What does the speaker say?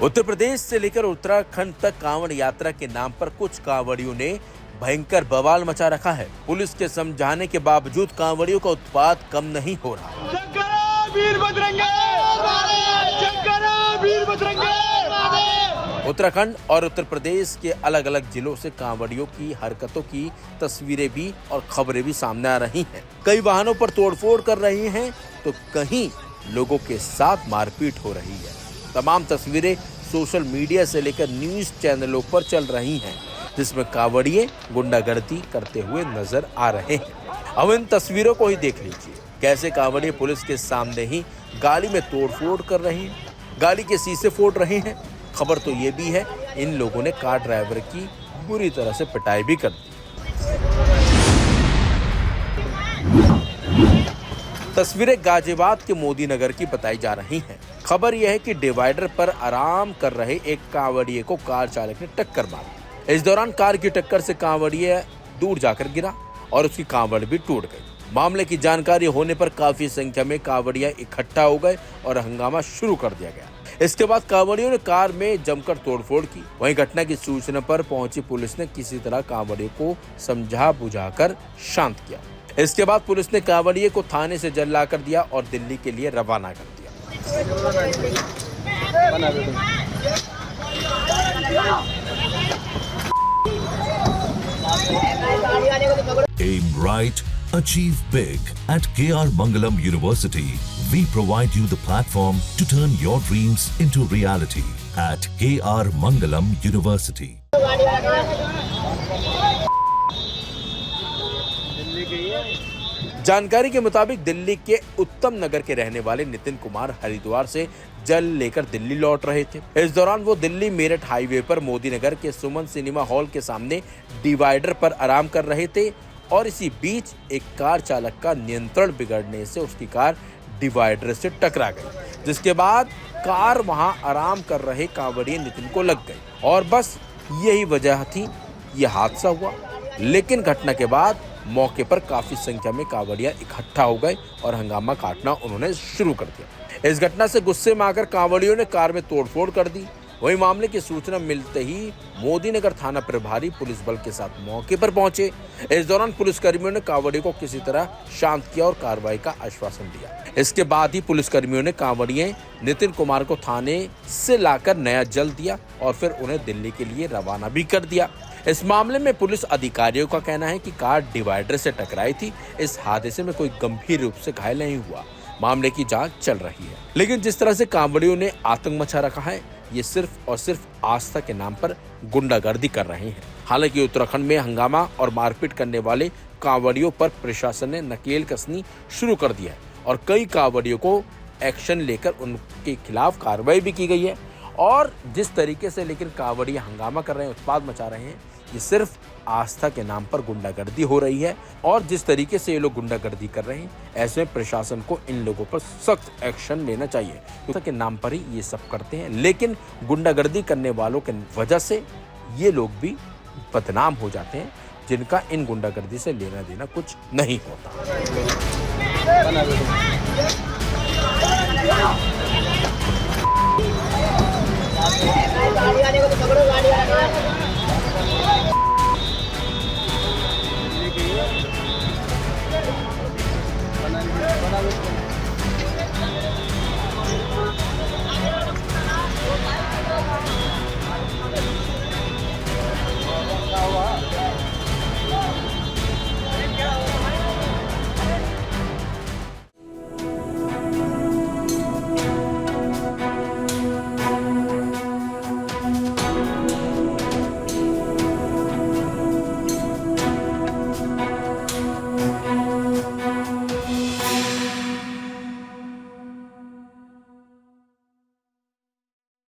उत्तर प्रदेश से लेकर उत्तराखंड तक कांवड़ यात्रा के नाम पर कुछ कांवड़ियों ने भयंकर बवाल मचा रखा है। पुलिस के समझाने के बावजूद कांवड़ियों का उत्पात कम नहीं हो रहा। उत्तराखंड और उत्तर प्रदेश के अलग अलग जिलों से कांवड़ियों की हरकतों की तस्वीरें भी और खबरें भी सामने आ रही हैं। कई वाहनों पर तोड़फोड़ कर रहे हैं तो कहीं लोगों के साथ मारपीट हो रही है। तमाम तस्वीरें सोशल मीडिया से लेकर न्यूज चैनलों पर चल रही हैं, जिसमें कांवड़िए गुंडागर्दी करते हुए नजर आ रहे हैं। अब इन तस्वीरों को ही देख लीजिए, कैसे कांवड़िए पुलिस के सामने ही गाड़ी में तोड़फोड़ कर रहे हैं, गाड़ी के शीशे फोड़ रहे हैं। खबर तो ये भी है, इन लोगों ने कार ड्राइवर की बुरी तरह से पिटाई भी कर दी। तस्वीरें गाजियाबाद के मोदी नगर की बताई जा रही हैं। खबर यह है कि डिवाइडर पर आराम कर रहे एक कांवड़िए को कार चालक ने टक्कर मारी। इस दौरान कार की टक्कर से कांवड़िए दूर जाकर गिरा और उसकी कांवड़ भी टूट गई। मामले की जानकारी होने पर काफी संख्या में कांवड़िए इकट्ठा हो गए और हंगामा शुरू कर दिया गया। इसके बाद कांवड़ियों ने कार में जमकर तोड़फोड़ की। वहीं घटना की सूचना पर पहुंची पुलिस ने किसी तरह कांवड़ियों को समझा बुझाकर शांत किया। इसके बाद पुलिस ने कांवड़िए को थाने से जल ला कर दिया और दिल्ली के लिए रवाना कर दिया। Aim right, achieve big. At KR Mangalam University, we provide you the platform to turn your dreams into reality. At KR Mangalam University. जानकारी के मुताबिक दिल्ली के उत्तम नगर के रहने वाले नितिन कुमार हरिद्वार से जल लेकर दिल्ली लौट रहे थे। इस दौरान वो दिल्ली मेरठ हाईवे पर मोदी नगर के सुमन सिनेमा हॉल के सामने डिवाइडर पर आराम कर रहे थे और इसी बीच एक कार चालक का नियंत्रण बिगड़ने से उसकी कार डिवाइडर से टकरा गई, जिसके बाद कार वहां आराम कर रहे कांवड़िए नितिन को लग गई और बस यही वजह थी यह हादसा हुआ। लेकिन घटना के बाद मौके पर काफी संख्या में कांवड़िया इकट्ठा हो गए और हंगामा काटना उन्होंने शुरू कर दिया। इस घटना से गुस्से में आकर कांवड़ियों ने कार में तोड़फोड़ कर दी। वहीं मामले की सूचना मिलते ही मोदी नगर थाना प्रभारी पुलिस बल के साथ मौके पर पहुंचे। इस दौरान पुलिसकर्मियों ने कांवड़ियों को किसी तरह शांत किया और कार्रवाई का आश्वासन दिया। इसके बाद ही पुलिसकर्मियों ने कांवड़िए नितिन कुमार को थाने से लाकर नया जल दिया और फिर उन्हें दिल्ली के लिए रवाना भी कर दिया। इस मामले में पुलिस अधिकारियों का कहना है कि कार डिवाइडर से टकराई थी। इस हादसे में कोई गंभीर रूप से घायल नहीं हुआ। मामले की जांच चल रही है। लेकिन जिस तरह से कांवड़ियों ने आतंक मचा रखा है, ये सिर्फ और सिर्फ आस्था के नाम पर गुंडागर्दी कर रहे हैं। हालांकि उत्तराखंड में हंगामा और मारपीट करने वाले कांवड़ियों पर प्रशासन ने नकेल कसनी शुरू कर दिया है और कई कांवड़ियों को एक्शन लेकर उनके खिलाफ कार्रवाई भी की गई है। और जिस तरीके से लेकिन कांवड़िया हंगामा कर रहे हैं, उत्पात मचा रहे हैं, ये सिर्फ आस्था के नाम पर गुंडागर्दी हो रही है। और जिस तरीके से ये लोग गुंडागर्दी कर रहे हैं, ऐसे में प्रशासन को इन लोगों पर सख्त एक्शन लेना चाहिए। आस्था के नाम पर ही ये सब करते हैं, लेकिन गुंडागर्दी करने वालों के वजह से ये लोग भी बदनाम हो जाते हैं, जिनका इन गुंडागर्दी से लेना देना कुछ नहीं होता।